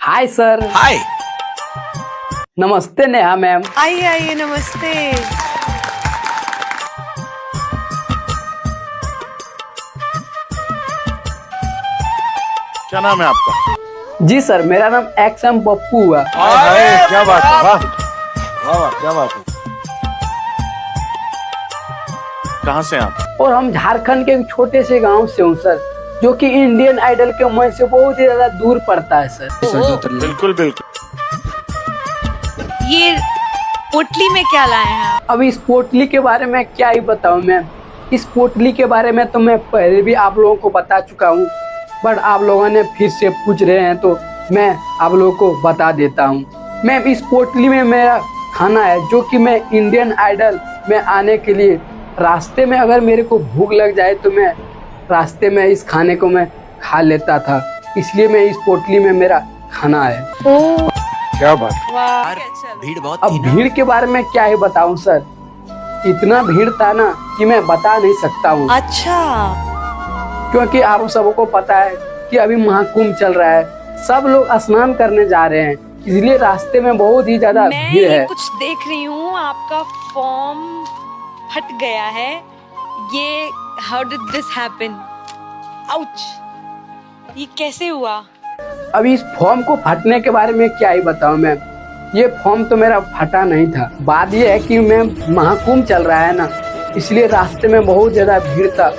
Hi sir. हाय। नमस्ते Neha ma'am. आइए आइए, नमस्ते। क्या नाम है आपका? जी सर, मेरा नाम XM पप्पू हुआ। हाय, क्या बात है, वाह वाह, क्या बात है। कहाँ से आप? और हम झारखंड के एक छोटे से गांव से हूँ सर, जो कि इंडियन आइडल के मंच से बहुत ही ज्यादा दूर पड़ता है सर। बिल्कुल बिल्कुल। ये पोटली में क्या लाए हैं? अब इस पोटली के बारे में क्या ही बताऊं मैम। इस पोटली के बारे में तो मैं पहले भी आप लोगों को बता चुका हूँ, बट आप लोगों ने फिर से पूछ रहे हैं तो मैं आप लोगों को बता देता हूँ। मैम, इस पोटली में मेरा खाना है, जो कि मैं इंडियन आइडल में आने के लिए रास्ते में अगर मेरे को भूख लग जाए तो मैं रास्ते में इस खाने को मैं खा लेता था, इसलिए मैं इस पोटली में मेरा खाना है। ओह, क्या बात। वाह। भीड़ बहुत अब थी ना। भीड़ के बारे में क्या ही बताऊं सर, इतना भीड़ था ना कि मैं बता नहीं सकता हूँ। अच्छा, क्योंकि आप सबको पता है कि अभी महाकुंभ चल रहा है, सब लोग स्नान करने जा रहे हैं, इसलिए रास्ते में बहुत ही ज्यादा मैं भीड़ ये है। कुछ देख रही हूँ, आपका फॉर्म फट गया है। ये how did this happen? Ouch, ये कैसे हुआ? अभी इस फॉर्म को फटने के बारे में क्या ही बताऊं मैं। ये फॉर्म तो मेरा फटा नहीं था। बात ये है कि मैं महाकुंभ चल रहा है ना, इसलिए रास्ते में बहुत ज्यादा भीड़ था,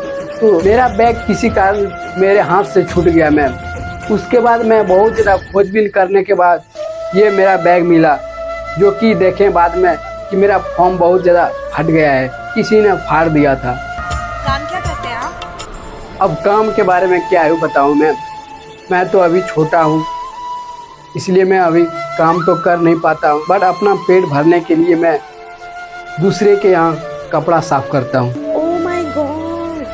तो मेरा बैग किसी कारण मेरे हाथ से छूट गया मैम। उसके बाद मैं बहुत ज्यादा खोजबीन करने के बाद ये मेरा बैग मिला, जो कि देखें बाद में कि मेरा फॉर्म बहुत ज्यादा फट गया है, किसी ने फाड़ दिया था। काम क्या करते हैं आप? अब काम के बारे में क्या है बताऊं मैं तो अभी छोटा हूँ, इसलिए मैं अभी काम तो कर नहीं पाता हूँ, बट अपना पेट भरने के लिए मैं दूसरे के यहाँ कपड़ा साफ करता हूँ। Oh my God.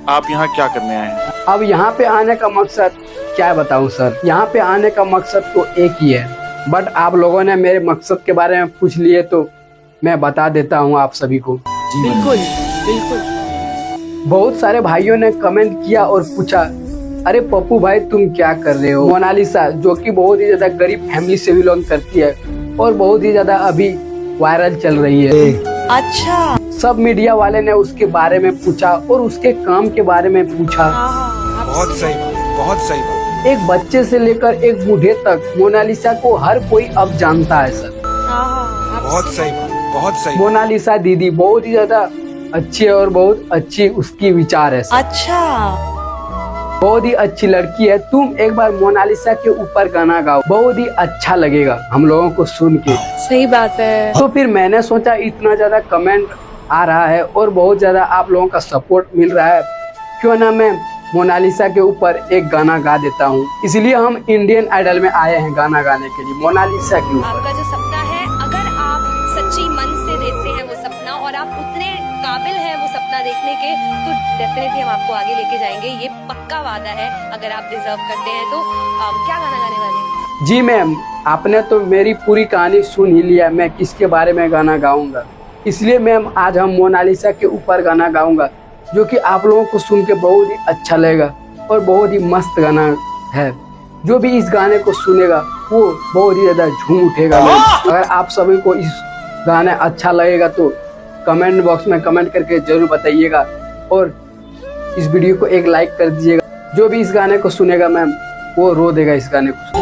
आप यहाँ क्या करने आए हैं? अब यहाँ पे आने का मकसद क्या बताऊँ सर, यहाँ पे आने का मकसद तो एक ही है, बट आप लोगों ने मेरे मकसद के बारे में पूछ लिए तो मैं बता देता हूँ आप सभी को। बिल्कुल बिल्कुल। बहुत सारे भाइयों ने कमेंट किया और पूछा, अरे पप्पू भाई तुम क्या कर रहे हो? मोनालिसा, जो कि बहुत ही ज्यादा गरीब फैमिली से बिलोंग करती है और बहुत ही ज्यादा अभी वायरल चल रही है। अच्छा, सब मीडिया वाले ने उसके बारे में पूछा और उसके काम के बारे में पूछा। बहुत सही बात, बहुत सही बात। एक बच्चे से लेकर एक बूढ़े तक मोनालिसा को हर कोई अब जानता है सर। बहुत सही बात, बहुत सही। मोनालिसा दीदी बहुत ही ज्यादा अच्छी है और बहुत अच्छी उसकी विचार है सर। अच्छा, बहुत ही अच्छी लड़की है। तुम एक बार मोनालिसा के ऊपर गाना गाओ, बहुत ही अच्छा लगेगा हम लोगों को सुन के। सही बात है। तो फिर मैंने सोचा इतना ज्यादा कमेंट आ रहा है और बहुत ज्यादा आप लोगों का सपोर्ट मिल रहा है, क्यों ना मैं मोनालिसा के ऊपर एक गाना गा देता हूँ। इसलिए हम इंडियन आइडल में आए हैं गाना गाने के लिए मोनालिसा के ऊपर। आपका जो सपना है, अगर आप सच्ची मन से देखते हैं वो सपना और आप उतने काबिल हैं वो सपना देखने के, तो डेफिनेटली हम आपको आगे लेके जाएंगे, ये पक्का वादा है। अगर आप डिजर्व करते हैं तो क्या गाना गाने वाले हैं? जी मैम, आपने तो मेरी पूरी कहानी सुन ही लिया, मैं किसके बारे में गाना गाऊंगा। इसलिए मैम आज हम मोनालिसा के ऊपर गाना गाऊंगा, जो कि आप लोगों को सुन के बहुत ही अच्छा लगेगा और बहुत ही मस्त गाना है। जो भी इस गाने को सुनेगा वो बहुत ही ज्यादा झूम उठेगा। अगर आप सभी को इस गाना अच्छा लगेगा तो कमेंट बॉक्स में कमेंट करके जरूर बताइएगा और इस वीडियो को एक लाइक कर दीजिएगा। जो भी इस गाने को सुनेगा मैम वो रो देगा इस गाने को।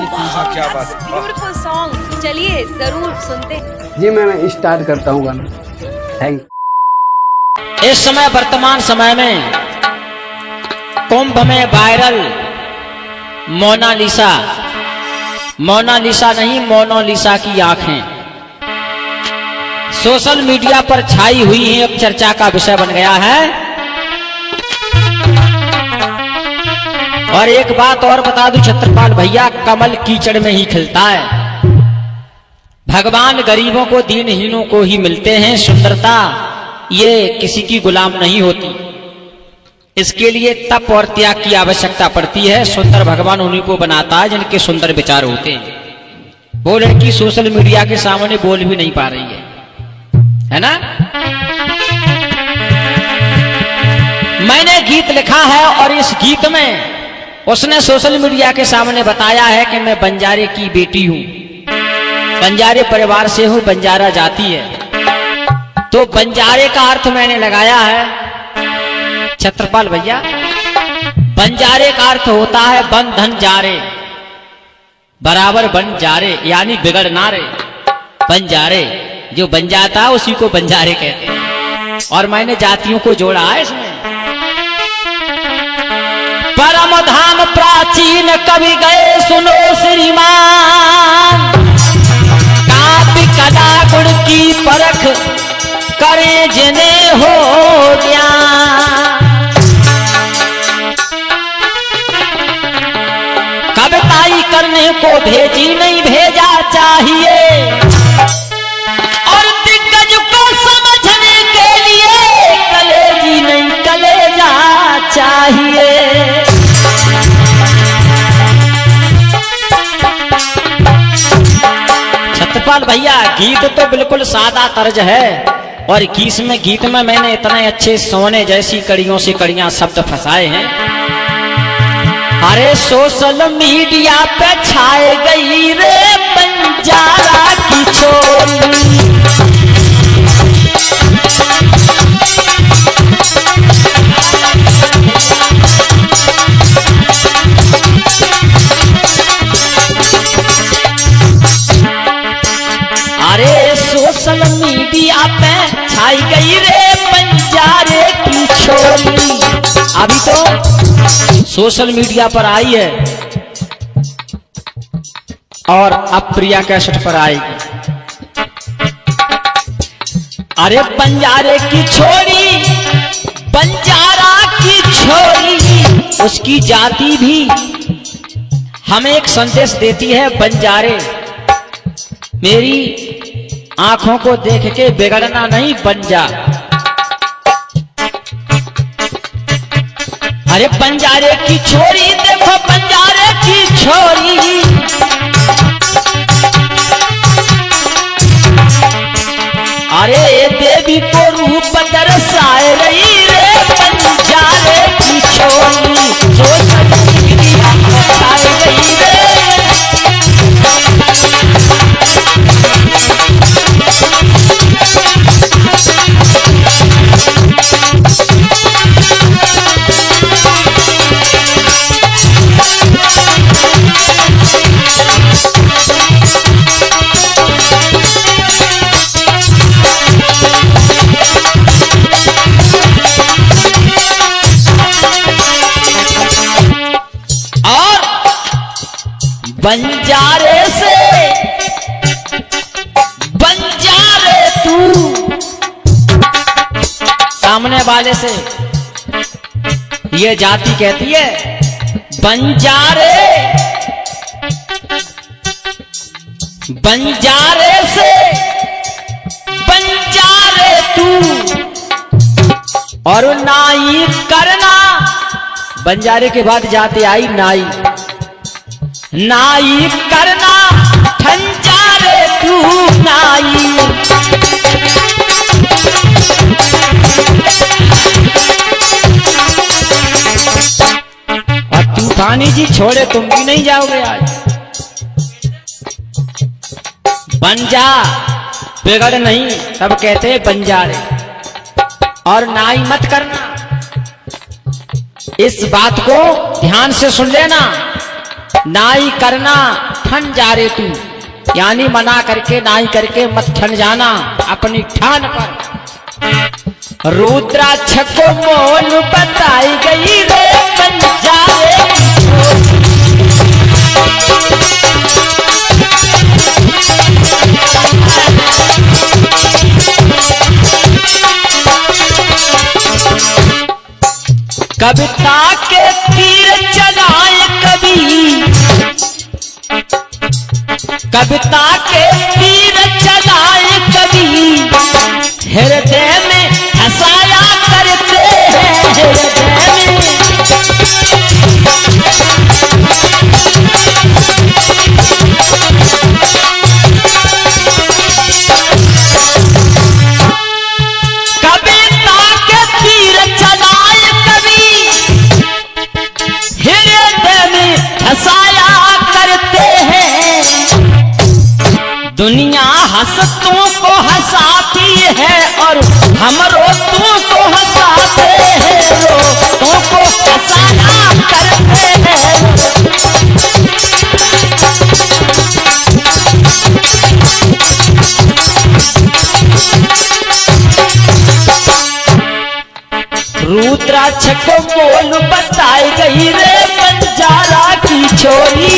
क्या बात है। ब्यूटीफुल सॉन्ग, चलिए जरूर सुनते हैं। जी मैं स्टार्ट करता हूँ गाना। थैंक। इस समय वर्तमान समय में कुंभ में वायरल मोनालिसा, मोनालिसा नहीं मोनालिसा की आंखें सोशल मीडिया पर छाई हुई हैं, अब चर्चा का विषय बन गया है। और एक बात और बता दूं छत्रपाल भैया, कमल कीचड़ में ही खिलता है। भगवान गरीबों को दीनहीनों को ही मिलते हैं। सुंदरता ये किसी की गुलाम नहीं होती, इसके लिए तप और त्याग की आवश्यकता पड़ती है। सुंदर भगवान उन्हीं को बनाता है जिनके सुंदर विचार होते हैं। वो लड़की सोशल मीडिया के सामने बोल भी नहीं पा रही है ना। मैंने गीत लिखा है और इस गीत में उसने सोशल मीडिया के सामने बताया है कि मैं बंजारे की बेटी हूं, बंजारे परिवार से हूं, बंजारा जाति है। तो बंजारे का अर्थ मैंने लगाया है छत्रपाल भैया, बंजारे का अर्थ होता है बन धन जारे, बराबर बन जारे, यानी बिगड़ ना रे। बंजारे जो बन जाता है उसी को बंजारे कहते हैं, और मैंने जातियों को जोड़ा है इसमें। परम धाम प्राचीन कवि गए सुनो श्रीमान, काव्य कला गुण की परख करें जिन्हें हो ज्ञान। कविताई करने को भेजी नहीं भेजा चाहिए, और दिग्गज को समझने के लिए कलेजी नहीं कलेजा चाहिए। छत्रपाल भैया गीत तो बिल्कुल सादा तर्ज है, और गीत में मैंने इतने अच्छे सोने जैसी कड़ियों से कड़ियां शब्द फंसाए हैं। अरे सोशल मीडिया पे छाए गई रे बंजारा की छोरी, अरे सोशल मीडिया पे छाई गई रे बंजारे की छोरी। अभी तो सोशल मीडिया पर आई है और अब प्रिया कैसेट पर आएगी। अरे बंजारे की छोरी, बंजारा की छोरी, उसकी जाति भी हमें एक संदेश देती है। बंजारे मेरी आंखों को देख के बिगड़ना नहीं बन जा। अरे बंजारे की छोरी देखो, बंजारे की छोरी, अरे देवी को रूप दर्शाए रही रे बंजारे की छोरी, सोशल मीडिया पर छाई गई रे। बंजारे से बंजारे तू, सामने वाले से ये जाति कहती है बंजारे, बंजारे से बंजारे तू, और नाई करना। बंजारे के बाद जाति आई नाई, नाई करना ठंजारे तू नाई। और तूफानी जी छोड़े तुम भी नहीं जाओगे आज। बन जा, बिगड़ नहीं, सब कहते हैं बंजारे, और नाई मत करना। इस बात को ध्यान से सुन लेना। नाई करना ठन जा रे तू, यानी मना करके नाई करके मत ठन जाना अपनी ठान पर। रुद्राक्ष को मोल बताई गई रे बंजारे कविता के तीर चलाए कभी, कविता के तीर चलाए कभी, हृदय में हंसाया करते हैं हृदय में। कविता के तीर चलाए कभी, हृदय दुनिया हंसतों को हंसाती है और हम रोतों को हंसाते हैं, रोतों को हंसाया करते हैं। रुद्राक्ष को मोल बताई गई रे बंजारा की छोरी।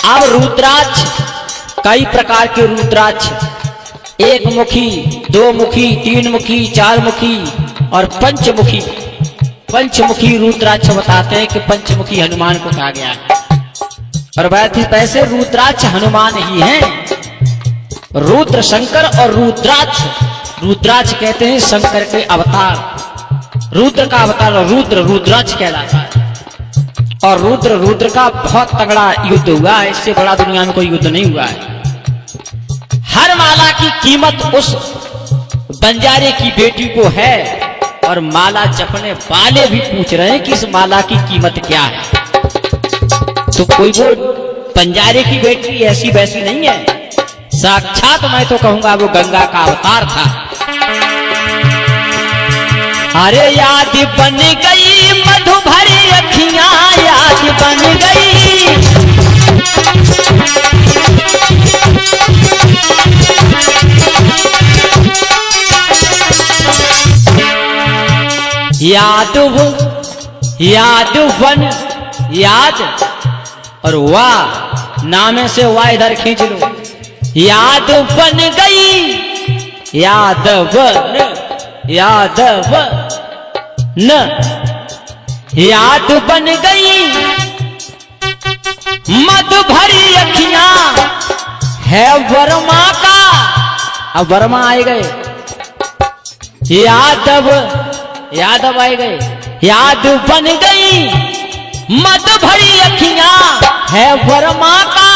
अब रुद्राक्ष कई प्रकार के रुद्राक्ष, एक मुखी, दो मुखी, तीन मुखी, चार मुखी और पंचमुखी। पंचमुखी रुद्राक्ष बताते हैं कि पंचमुखी हनुमान को कहा गया है। और वैसे रुद्राक्ष हनुमान ही हैं। रुद्र शंकर और रुद्राक्ष, रुद्राक्ष कहते हैं शंकर के अवतार। रुद्र का अवतार रुद्र, रुद्राक्ष कहलाता है। और रुद्र का बहुत तगड़ा युद्ध हुआ है, इससे बड़ा दुनिया में कोई युद्ध नहीं हुआ है। हर माला की कीमत उस बंजारे की बेटी को है और माला जपने वाले भी पूछ रहे हैं कि इस माला की कीमत क्या है। तो कोई वो बंजारे की बेटी ऐसी वैसी नहीं है, साक्षात मैं तो कहूंगा वो गंगा का अवतार था। अरे याद बन गई मधु भरी अखियां, याद बन गई। याद बन, याद और वाह, नामे से वाह इधर खींच लो। याद बन गई, याद बन, याद न, याद बन गई मधु भरी अखियां है वर्मा का। अब वर्मा आए गए, यादव आए गए। याद बन गई मधु भरी अखियां है वर्मा का।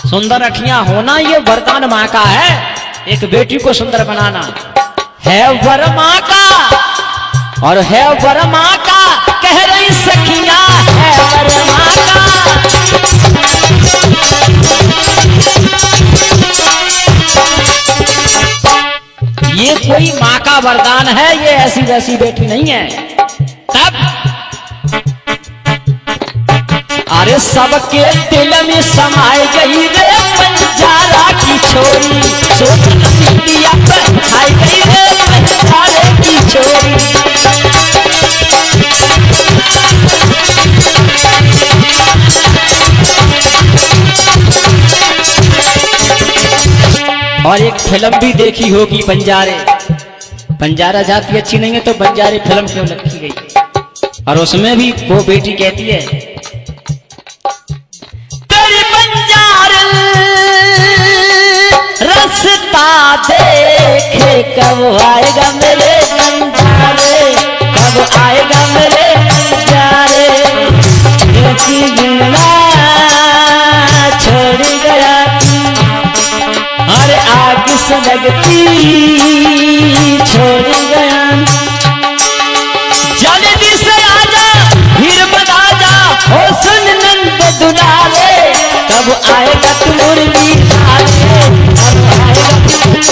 सुंदर अखियां होना ये वरदान मां का है, एक बेटी को सुंदर बनाना है वर्मा का। और है वर्मा का कह रही सखियां, है वर्मा का। ये कोई माँ का वरदान है, ये ऐसी वैसी बेटी नहीं है। तब अरे सबके दिल में समाई गई रे बंजारा की छोरी, सोशल मीडिया पर छाई गई रे बंजारे की छोरी। और एक फिल्म भी देखी होगी बंजारे। बंजारा जाति अच्छी नहीं है तो बंजारे फिल्म क्यों रखी गई। और उसमें भी वो बेटी कहती है, तेरी बंजारे रास्ता देखे कब आएगा मेरे बंजारे, कब आएगा मेरे बंजारे। छोड़ गया अरे आग से लगती छोड़ गया। जल्दी से आजा फिर बता जा, हो सुन नंद दुलारे, कब आएगा तू मुरली लाले, कब आएगा तू मुरली लाले।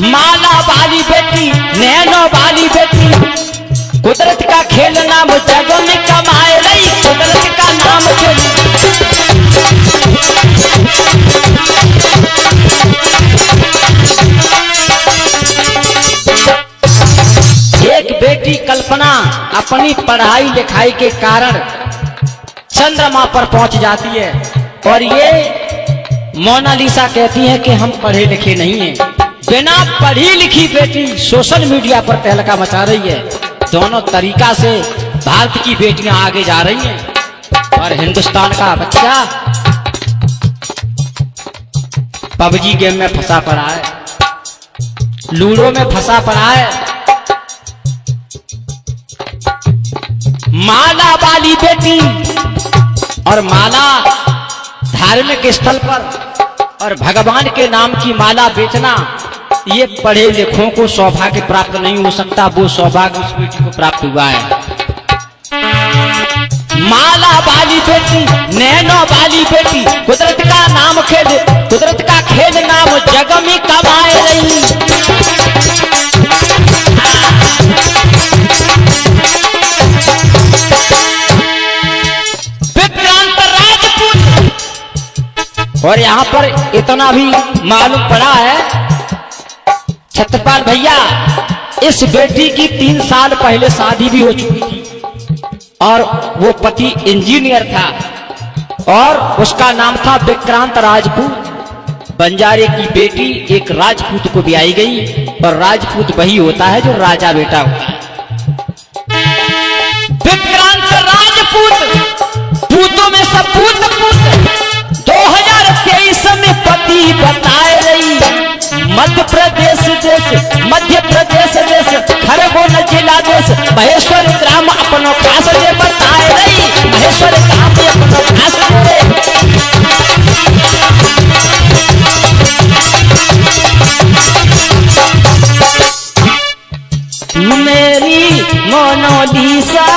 माला वाली बेटी, नैनो वाली बेटी, कुदरत का खेल नाम जगों में कमाए रही, कुदरत का नाम खेल। एक बेटी कल्पना अपनी पढ़ाई लिखाई के कारण चंद्रमा पर पहुंच जाती है और ये मोनालिसा कहती है कि हम पढ़े लिखे नहीं हैं। बिना पढ़ी लिखी बेटी सोशल मीडिया पर तहलका मचा रही है। दोनों तरीका से भारत की बेटियां आगे जा रही हैं और हिंदुस्तान का बच्चा पबजी गेम में फंसा पड़ा है, लूडो में फंसा पड़ा है। माला वाली बेटी और माला धार्मिक स्थल पर और भगवान के नाम की माला बेचना, ये पढ़े लिखों को सौभाग्य प्राप्त नहीं हो सकता, वो सौभाग्य उस बेटी को प्राप्त हुआ है। माला वाली बेटी, नैनो वाली बेटी, कुदरत का नाम खेल, कुदरत का खेल नाम जग में कमाए रही। विक्रांत राजपूत, और यहाँ पर इतना भी मालूम पड़ा है छत्रपाल भैया, इस बेटी की 3 साल पहले शादी भी हो चुकी थी और वो पति इंजीनियर था और उसका नाम था विक्रांत राजपूत। बंजारे की बेटी एक राजपूत को ब्याई गई और राजपूत वही होता है जो राजा बेटा होता है। विक्रांत राजपूत, पूतों में सब पूत पूत, 2023 में पति बताए रही। मध्य प्रदेश देश, मध्य प्रदेश देश, खरगोन जिला देश, महेश्वर ग्राम अपनो खास रे बताए रही। महेश्वर ग्राम अपनो खास रे। मेरी मोनालिसा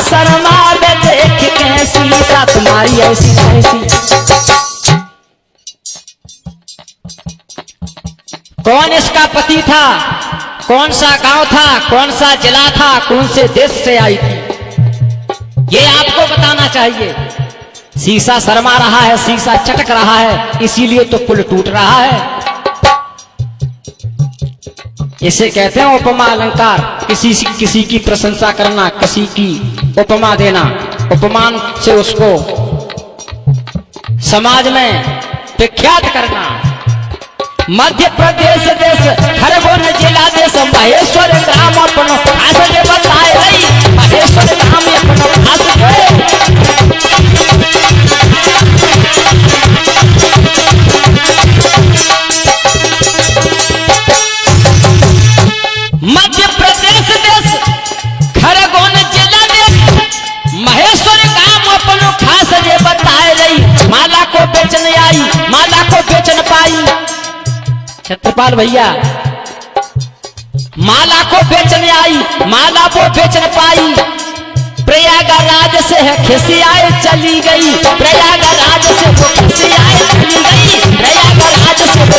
शर्मा में देख कैसी सा तुम्हारी ऐसी ऐसी। कौन इसका पति था, कौन सा गांव था, कौन सा जिला था, कौन से देश से आई थी, ये आपको बताना चाहिए। शीशा शर्मा रहा है, शीशा चटक रहा है, इसीलिए तो पुल टूट रहा है। इसे कहते हैं उपमा अलंकार, किसी की प्रशंसा करना, किसी की उपमा देना, उपमान से उसको समाज में विख्यात करना। मध्य प्रदेश देश, खरगोन जिला देश, महेश्वर ग्राम अपनो खास रे बताए रही। महेश्वर ग्राम अपनो खास रे। मध्य प्रदेश देश, खरगोन जिला देश, महेश्वर ग्राम अपनो खास रे बताए रही। माला को बेचने आई, माला को बेचन पाई। छत्रपाल भैया, माला को बेचने आई, माला को बेचने पाई। प्रयागराज से है खिसियाए चली गई, प्रयागराज से वो खिसियाए चली गई, प्रयागराज से वो।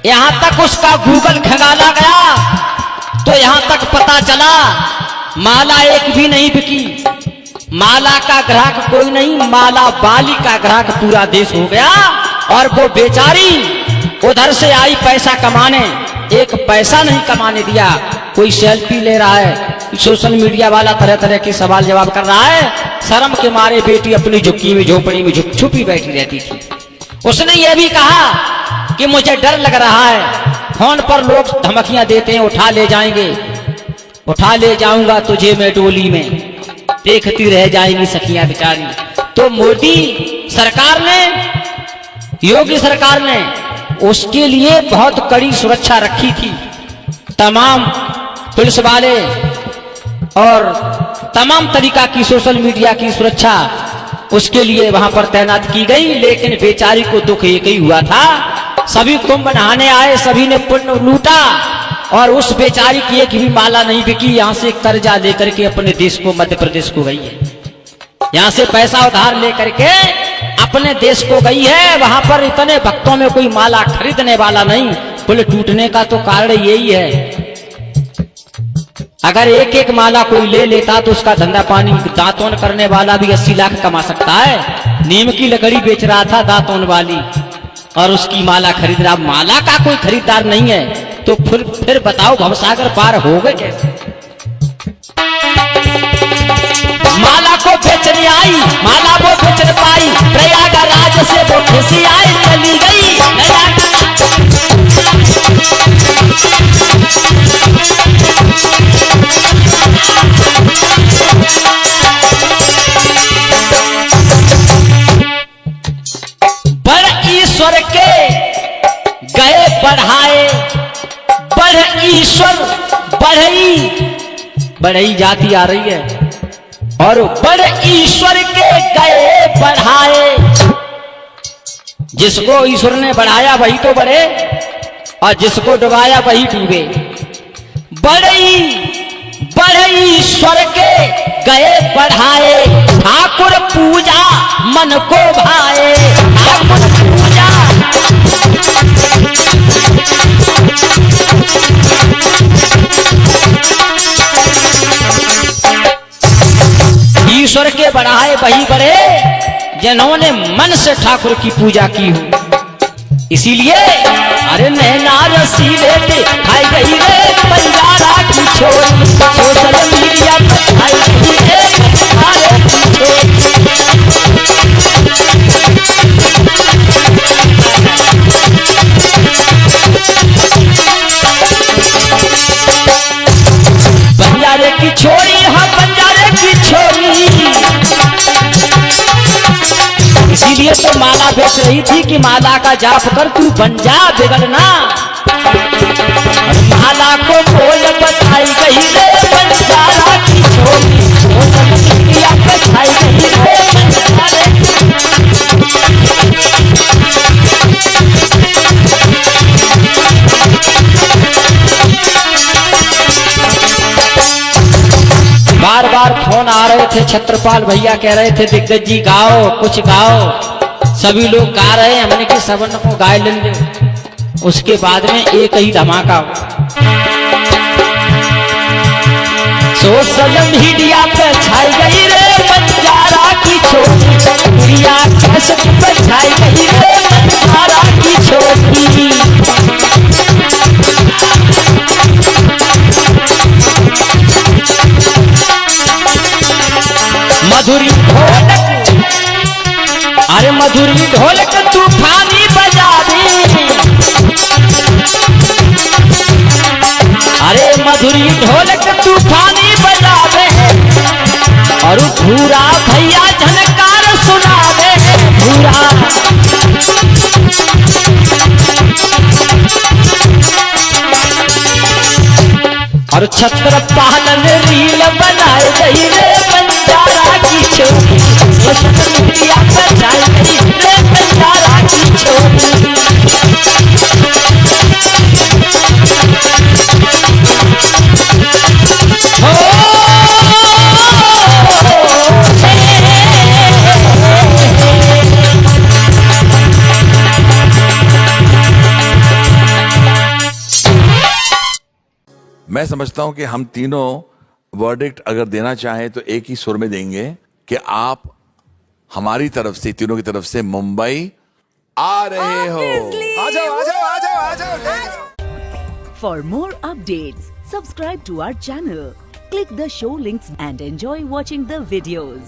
यहां तक उसका गूगल खंगाला गया तो यहां तक पता चला माला एक भी नहीं बिकी। माला का ग्राहक कोई नहीं, माला वाली का ग्राहक पूरा देश हो गया। और वो बेचारी उधर से आई पैसा कमाने, एक पैसा नहीं कमाने दिया। कोई सेल्फी ले रहा है, सोशल मीडिया वाला तरह तरह के सवाल जवाब कर रहा है। शर्म के मारे बेटी अपनी झुग्गी में, झोपड़ी में छुपी बैठी रहती थी। उसने ये भी कहा कि मुझे डर लग रहा है, फोन पर लोग धमकियां देते हैं, उठा ले जाएंगे, उठा ले जाऊंगा तुझे मैं डोली में, देखती रह जाएंगी सखियां बेचारी। तो मोदी सरकार ने, योगी सरकार ने उसके लिए बहुत कड़ी सुरक्षा रखी थी। तमाम पुलिस वाले और तमाम तरीका की सोशल मीडिया की सुरक्षा उसके लिए वहां पर तैनात की गई। लेकिन बेचारी को दुख एक ही हुआ था, सभी कुंभ नहाने आए, सभी ने पुण्य लूटा और उस बेचारी की एक भी माला नहीं बिकी। यहां से कर्जा लेकर के अपने देश को, मध्य प्रदेश को गई है, यहां से पैसा उधार लेकर के अपने देश को गई है। वहां पर इतने भक्तों में कोई माला खरीदने वाला नहीं। पुल टूटने का तो कारण यही है, अगर एक एक माला कोई ले लेता तो उसका धंधा पानी, दांतोन करने वाला भी 80 लाख कमा सकता है। नीम की लकड़ी बेच रहा था दांतोन वाली और उसकी माला खरीद रहा। माला का कोई खरीदार नहीं है तो फिर बताओ भवसागर पार हो गए कैसे? माला को बेचने आई, माला को बेचने पाई, प्रयागराज से वो बढ़ाए, बढ़ ईश्वर बढ़ई जाति आ रही है, और बढ़ ईश्वर के गए बढ़ाए। जिसको ईश्वर ने बढ़ाया वही तो बढ़े, और जिसको डुबाया वही डूबे। बढ़ ईश्वर के गए बढ़ाए, ठाकुर पूजा मन को भाए, ठाकुर पूजा। ईश्वर के बढ़ाए वही बढ़े जिन्होंने मन से ठाकुर की पूजा की हो। इसीलिए अरे नैना रसीले पे खाई गई रे बंजारा की छोरी, सोशल मीडिया पर खाई गई रे बंजारा की छोरी। बंजारे की छोरी, हाँ बंजारे की छोरी। इसीलिए तो माला बेच रही थी कि माला का जाप कर तू बन जा बिगड़ना। माला को बोल बताई गई रे बंजारा की छोरी, सोशल मीडिया पे छाई गई रे बंजारे। बार बार फोन आ रहे थे, छत्रपाल भैया कह रहे थे दिग्गज जी गाओ, कुछ गाओ। सभी लोग गा रहे हैं, हमने कि सबन को गाय लेंगे। उसके बाद में एक ही धमाका, सोशल मीडिया पे छाई गई रे बंजारा की छोरी, दुनिया कैसेट पे छाई गई रे बंजारा की छोरी। मधुरी ढोलक, अरे मधुरी ढोलक तूफानी बजावे, अरे मधुरी ढोलक तूफानी बजावे, और भूरा भैया झनकार सुनावे, भूरा। और छत्र पालन रील बनाए गई रे बंजारा की छोरी, सोशल मीडिया पर छाई गई रे बंजारा की छोरी। मैं समझता हूं कि हम तीनों वर्डिक्ट अगर देना चाहें तो एक ही सुर में देंगे कि आप हमारी तरफ से, तीनों की तरफ से मुंबई आ रहे हो। आ जाओ आ जाओ आ जाओ आ जाओ। For more updates, subscribe to our channel, click the show links and enjoy watching the videos.